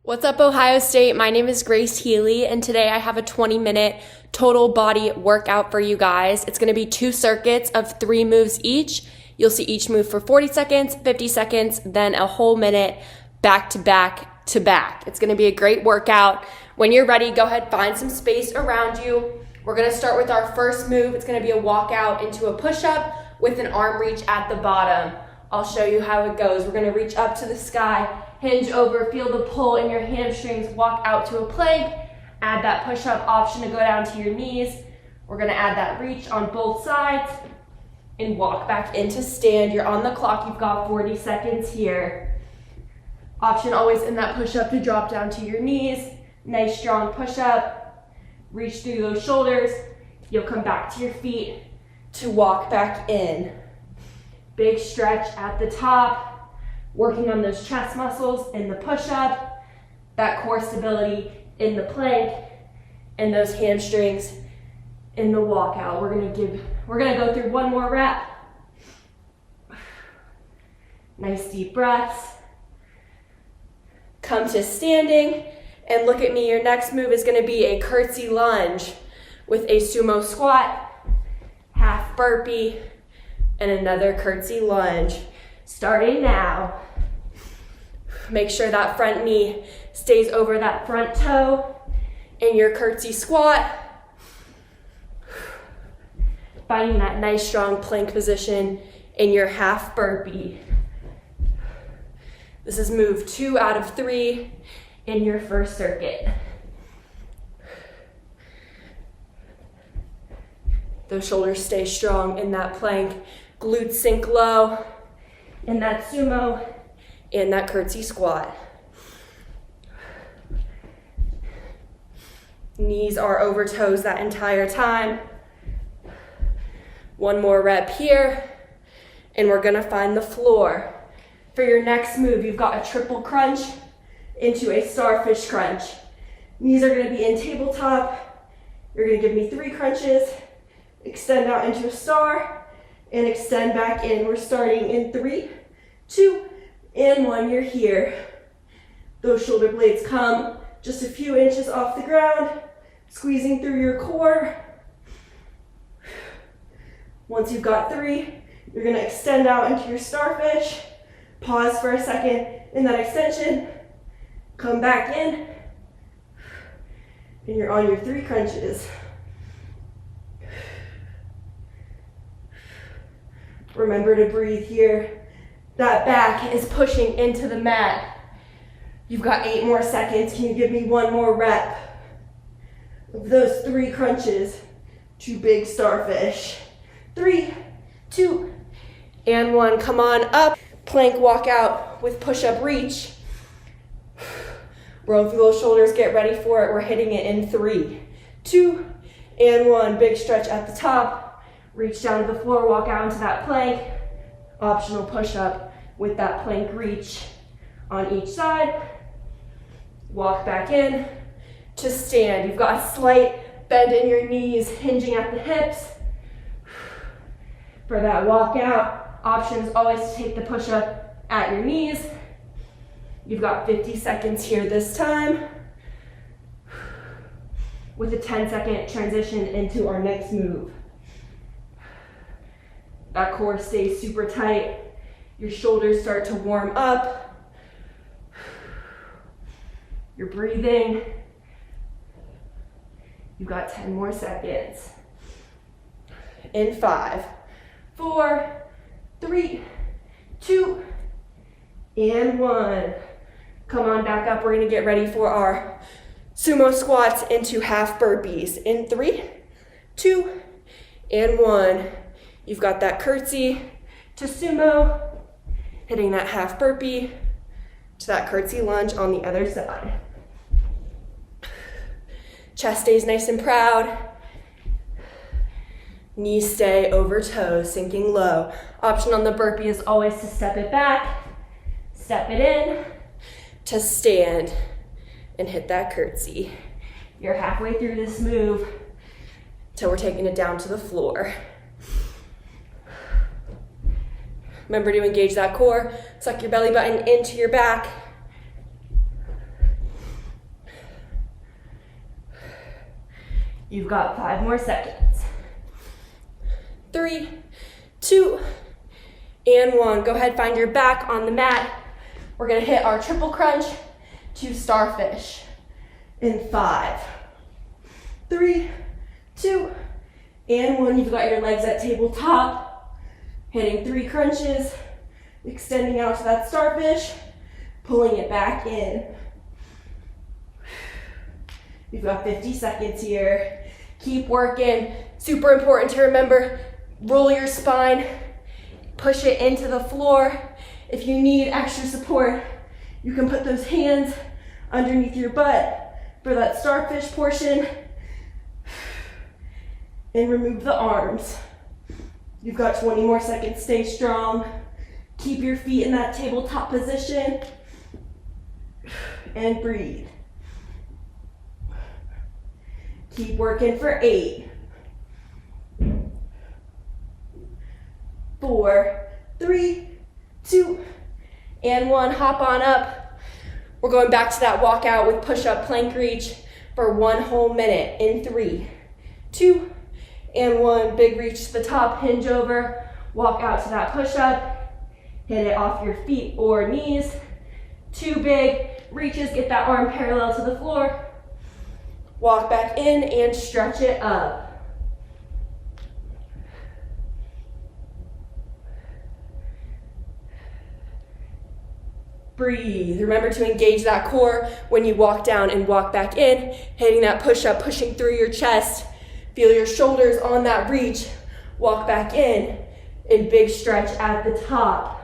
What's up, Ohio State? My name is Grace Healy, and today I have a 20-minute total body workout for you guys. It's going to be 2 circuits of 3 moves each. You'll see each move for 40 seconds, 50 seconds, then a whole minute back to back to back. It's going to be a great workout. When you're ready, go ahead, find some space around you. We're going to start with our first move. It's going to be a walkout into a push-up with an arm reach at the bottom. I'll show you how it goes. We're going to reach up to the sky, hinge over, feel the pull in your hamstrings, walk out to a plank, add that push-up option to go down to your knees. We're going to add that reach on both sides and walk back into stand. You're on the clock. You've got 40 seconds here. Option always in that push-up to drop down to your knees. Nice strong push-up. Reach through those shoulders. You'll come back to your feet to walk back in. Big stretch at the top, working on those chest muscles in the push-up, that core stability in the plank, and those hamstrings in the walkout. We're gonna go through one more rep. Nice deep breaths. Come to standing, and look at me. Your next move is gonna be a curtsy lunge with a sumo squat, half burpee, and another curtsy lunge. Starting now. Make sure that front knee stays over that front toe in your curtsy squat. Finding that nice strong plank position in your half burpee. This is move 2 out of 3 in your first circuit. Those shoulders stay strong in that plank. Glutes sink low in that sumo and that curtsy squat. Knees are over toes that entire time. One more rep here, and we're gonna find the floor. For your next move, you've got a triple crunch into a starfish crunch. Knees are gonna be in tabletop. You're gonna give me 3 crunches, extend out into a star, and extend back in. We're starting in 3, 2, and 1. You're here. Those shoulder blades come just a few inches off the ground, squeezing through your core. Once you've got 3, you're gonna extend out into your starfish. Pause for a second in that extension. Come back in, and you're on your 3 crunches. Remember to breathe here. That back is pushing into the mat. You've got 8 more seconds. Can you give me 1 more rep of those 3 crunches? 2 big starfish. 3, 2, and 1. Come on up. Plank walkout with push-up reach. Roll through those shoulders. Get ready for it. We're hitting it in 3, 2, and 1. Big stretch at the top. Reach down to the floor, walk out into that plank. Optional push-up with that plank reach on each side. Walk back in to stand. You've got a slight bend in your knees, hinging at the hips. For that walkout, option is always to take the push-up at your knees. You've got 50 seconds here this time, with a 10-second transition into our next move. That core stays super tight. Your shoulders start to warm up. You're breathing. You've got 10 more seconds. In 5, 4, 3, 2, and 1. Come on back up. We're gonna get ready for our sumo squats into half burpees. In 3, 2, and 1. You've got that curtsy to sumo, hitting that half burpee to that curtsy lunge on the other side. Chest stays nice and proud. Knees stay over toes, sinking low. Option on the burpee is always to step it back, step it in, to stand and hit that curtsy. You're halfway through this move till we're taking it down to the floor. Remember to engage that core. Suck your belly button into your back. You've got 5 more seconds. 3, 2, and 1. Go ahead, find your back on the mat. We're gonna hit our triple crunch to Starfish in 5, 3, 2, and 1. You've got your legs at tabletop, hitting 3 crunches, extending out to that Starfish, pulling it back in. You've got 50 seconds here. Keep working. Super important to remember, roll your spine, push it into the floor. If you need extra support, you can put those hands underneath your butt for that Starfish portion and remove the arms. You've got 20 more seconds. Stay strong. Keep your feet in that tabletop position and breathe. Keep working for 8, 4, 3, 2, and 1. Hop on up. We're going back to that walkout with push-up plank reach for 1 whole minute in 3, 2, and 1. Big reach to the top, hinge over, walk out to that push-up, hit it off your feet or knees. 2 big reaches, get that arm parallel to the floor. Walk back in and stretch it up. Breathe. Remember to engage that core when you walk down and walk back in, hitting that push-up, pushing through your chest. Feel your shoulders on that reach. Walk back in and big stretch at the top.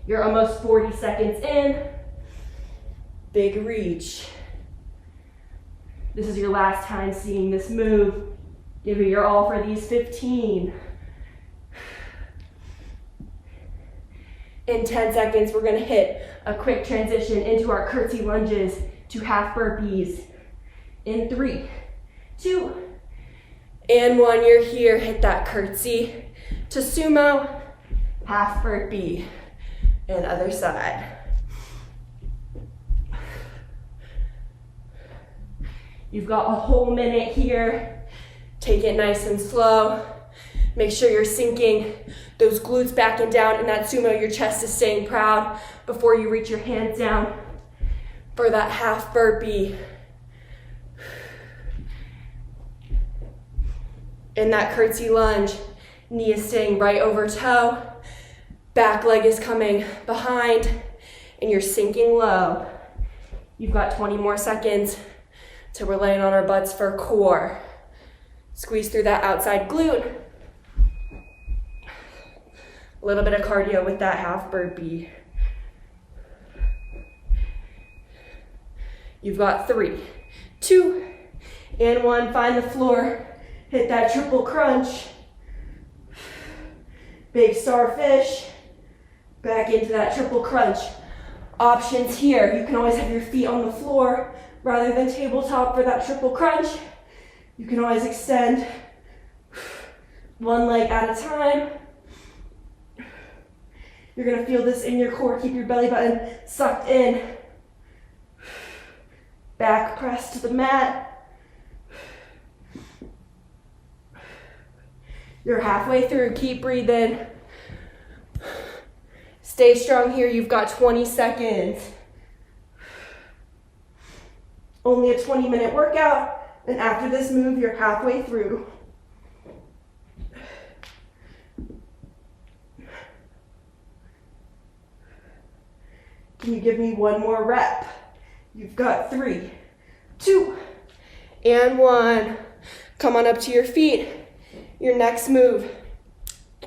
You're almost 40 seconds in. Big reach. This is your last time seeing this move. Give it your all for these 15. In 10 seconds, we're gonna hit a quick transition into our curtsy lunges to half burpees. In 3, 2, and 1. You're here. Hit that curtsy to sumo, half burpee, and other side. You've got a whole minute here. Take it nice and slow. Make sure you're sinking those glutes back and down in that sumo. Your chest is staying proud before you reach your hands down for that half burpee. In that curtsy lunge, knee is staying right over toe. Back leg is coming behind and you're sinking low. You've got 20 more seconds. So we're laying on our butts for core. Squeeze through that outside glute. A little bit of cardio with that half burpee. You've got 3, 2, and 1. Find the floor. Hit that triple crunch. Big Starfish. Back into that triple crunch. Options here. You can always have your feet on the floor rather than tabletop for that triple crunch. You can always extend 1 leg at a time. You're gonna feel this in your core. Keep your belly button sucked in. Back press to the mat. You're halfway through. Keep breathing. Stay strong here. You've got 20 seconds. Only a 20-minute workout, and after this move, you're halfway through. Can you give me 1 more rep? You've got 3, 2, and 1. Come on up to your feet. Your next move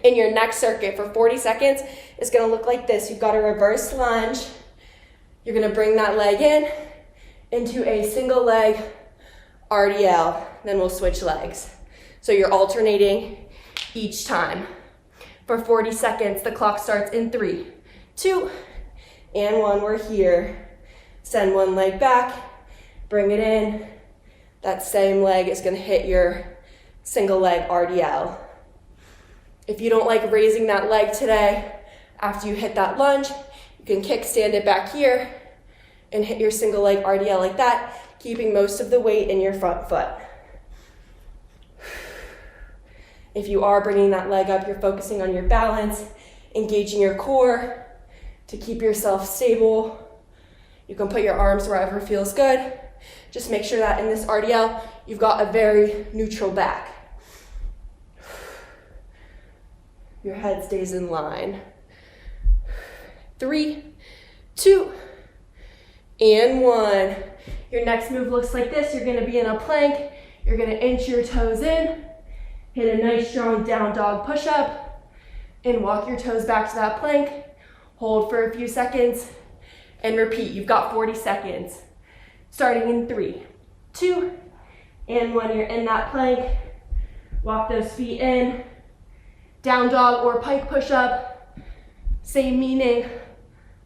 in your next circuit for 40 seconds is gonna look like this. You've got a reverse lunge. You're gonna bring that leg in into a single leg RDL, then we'll switch legs. So you're alternating each time. For 40 seconds, the clock starts in 3, 2, and 1. We're here. Send 1 leg back, bring it in. That same leg is gonna hit your single leg RDL. If you don't like raising that leg today, after you hit that lunge, you can kickstand it back here and hit your single leg RDL like that. keeping most of the weight in your front foot. If you are bringing that leg up, you're focusing on your balance, engaging your core to keep yourself stable. You can put your arms wherever feels good. Just make sure that in this RDL, you've got a very neutral back. Your head stays in line. 3, 2, and 1. Your next move looks like this. You're gonna be in a plank. You're gonna inch your toes in, hit a nice strong down dog push-up, and walk your toes back to that plank. Hold for a few seconds, and repeat. You've got 40 seconds. Starting in 3, 2, and 1. You're in that plank. Walk those feet in. Down dog or pike push-up. Same meaning.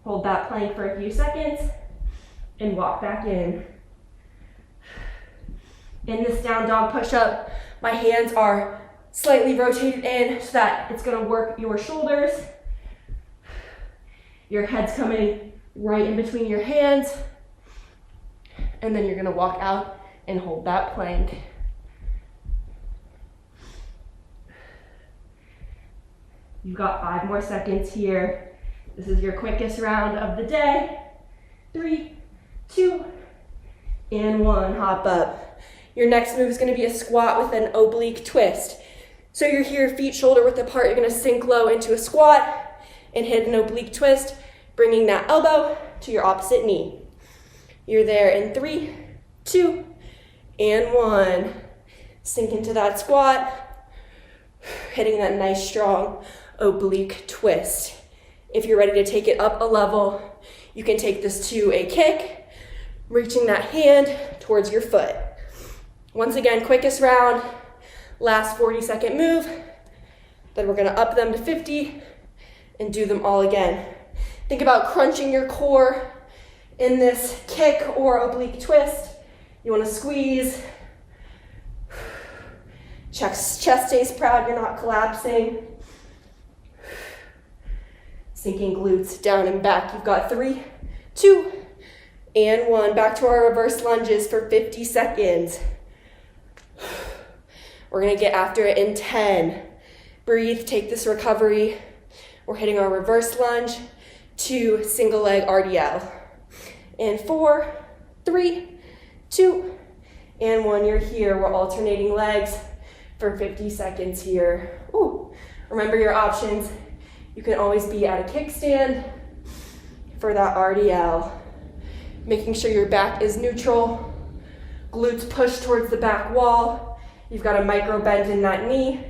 Hold that plank for a few seconds, and walk back in. In this down dog push-up, my hands are slightly rotated in so that it's gonna work your shoulders. Your head's coming right in between your hands. And then you're gonna walk out and hold that plank. You've got 5 more seconds here. This is your quickest round of the day. 3, 2, and 1. Hop up. Your next move is gonna be a squat with an oblique twist. So you're here, feet shoulder width apart. You're gonna sink low into a squat and hit an oblique twist, bringing that elbow to your opposite knee. You're there in 3, 2, and 1. Sink into that squat, hitting that nice strong oblique twist. If you're ready to take it up a level, you can take this to a kick, reaching that hand towards your foot. Once again, quickest round, last 40-second move. Then we're gonna up them to 50 and do them all again. Think about crunching your core in this kick or oblique twist. You wanna squeeze. Chest stays proud, you're not collapsing. Sinking glutes down and back. You've got 3, 2, and 1. Back to our reverse lunges for 50 seconds. We're gonna get after it in 10. Breathe, take this recovery. We're hitting our reverse lunge to single leg RDL. In 4, 3, 2, and 1. You're here. We're alternating legs for 50 seconds here. Ooh. Remember your options. You can always be at a kickstand for that RDL. Making sure your back is neutral. Glutes push towards the back wall. You've got a micro bend in that knee.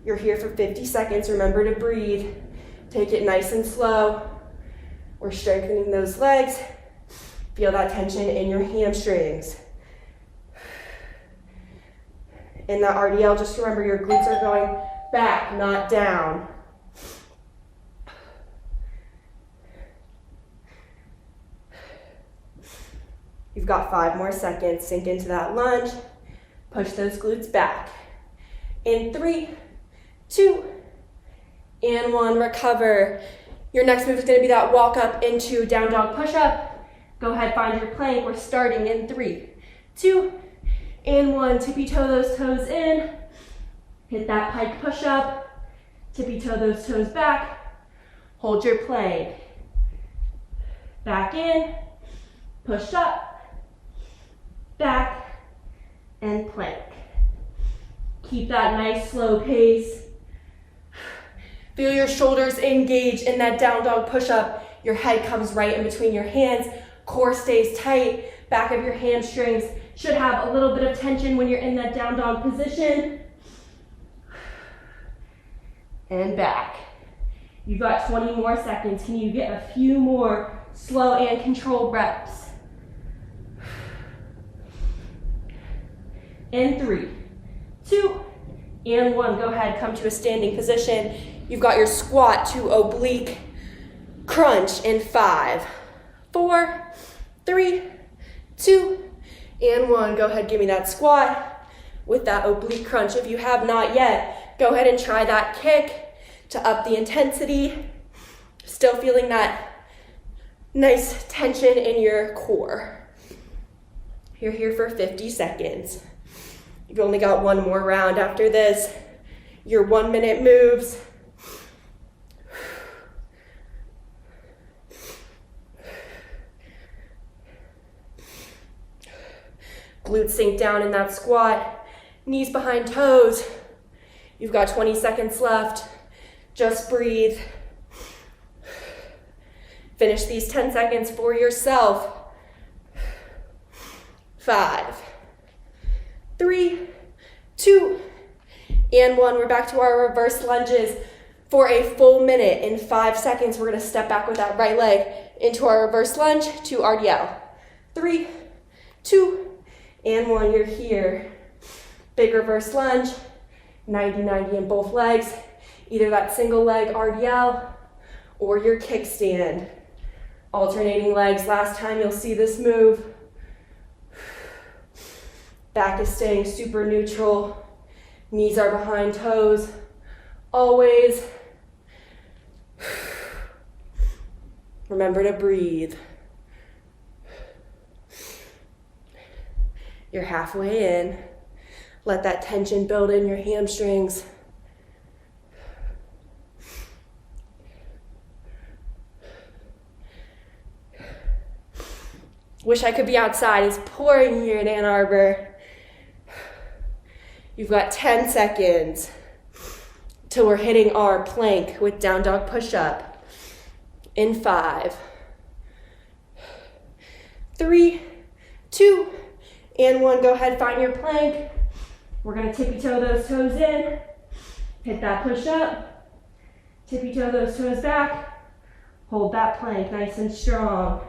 You're here for 50 seconds. Remember to breathe. Take it nice and slow. We're strengthening those legs. Feel that tension in your hamstrings. In that RDL, just remember your glutes are going back, not down. You've got 5 more seconds. Sink into that lunge. Push those glutes back. In 3, 2, and 1. Recover. Your next move is going to be that walk up into down dog push up. Go ahead, find your plank. We're starting in 3, 2, and 1. Tippy toe those toes in. Hit that pike push up. Tippy toe those toes back. Hold your plank. Back in. Push up. Back. And plank. Keep that nice slow pace. Feel your shoulders engage in that down dog push up. Your head comes right in between your hands. Core stays tight. Back of your hamstrings should have a little bit of tension when you're in that down dog position. And back. You've got 20 more seconds. Can you get a few more slow and controlled reps? In 3, 2, and 1. Go ahead, come to a standing position. You've got your squat to oblique crunch in 5, 4, 3, 2, and 1. Go ahead, give me that squat with that oblique crunch. If you have not yet, go ahead and try that kick to up the intensity. Still feeling that Nice tension in your core. You're here for 50 seconds. You've only got one more round after this. Your 1 minute moves. Glutes sink down in that squat. Knees behind toes. You've got 20 seconds left. Just breathe. Finish these 10 seconds for yourself. 5, 3, 2, and 1. We're back to our reverse lunges for a full minute. In 5 seconds, we're going to step back with that right leg into our reverse lunge to RDL. 3, 2, and 1. You're here. Big reverse lunge, 90-90 in both legs. Either that single leg RDL or your kickstand. Alternating legs. Last time you'll see this move. Back is staying super neutral. Knees are behind toes. Always. Remember to breathe. You're halfway in. Let that tension build in your hamstrings. Wish I could be outside. It's pouring here in Ann Arbor. You've got 10 seconds till we're hitting our plank with down dog push-up. In 5, 3, 2, and 1. Go ahead, find your plank. We're gonna tippy-toe those toes in. Hit that push-up. Tippy-toe those toes back. Hold that plank nice and strong.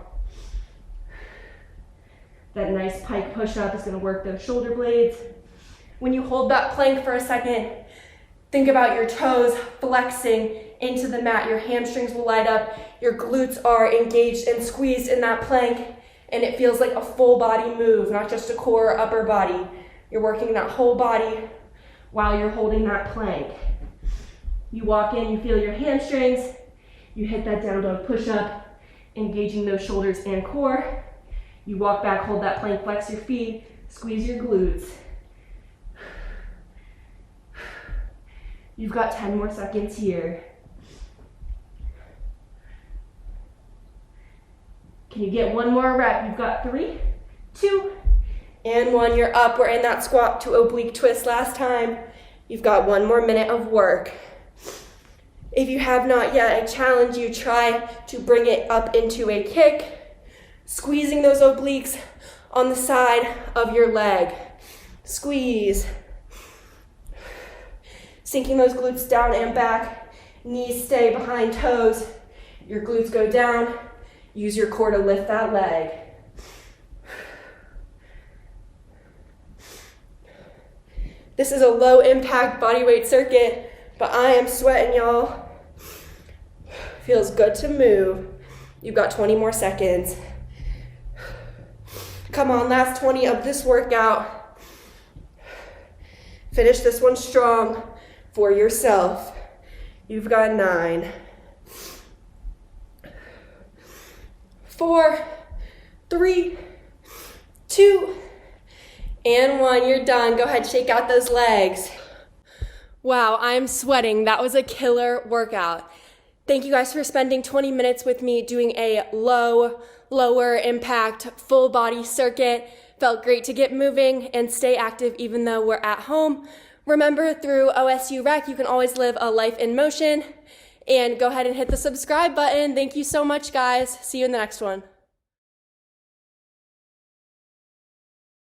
That nice pike push-up is gonna work those shoulder blades. When you hold that plank for a second, think about your toes flexing into the mat. Your hamstrings will light up. Your glutes are engaged and squeezed in that plank, and it feels like a full body move, not just a core or upper body. You're working that whole body while you're holding that plank. You walk in, you feel your hamstrings. You hit that down dog push-up, engaging those shoulders and core. You walk back, hold that plank, flex your feet, squeeze your glutes. You've got 10 more seconds here. Can you get one more rep? You've got 3, 2, and 1. You're up. We're in that squat to oblique twist last time. You've got 1 more minute of work. If you have not yet, I challenge you, try to bring it up into a kick, squeezing those obliques on the side of your leg. Squeeze. Sinking those glutes down and back. Knees stay behind toes. Your glutes go down. Use your core to lift that leg. This is a low impact bodyweight circuit, but I am sweating, y'all. Feels good to move. You've got 20 more seconds. Come on, last 20 of this workout. Finish this one strong for yourself. You've got 9, 4, 3, 2, and 1. You're done. Go ahead, shake out those legs. Wow, I'm sweating. That was a killer workout. Thank you guys for spending 20 minutes with me doing a lower impact, full body circuit. Felt great to get moving and stay active even though we're at home. Remember, through OSU Rec, you can always live a life in motion. And go ahead and hit the subscribe button. Thank you so much, guys. See you in the next one.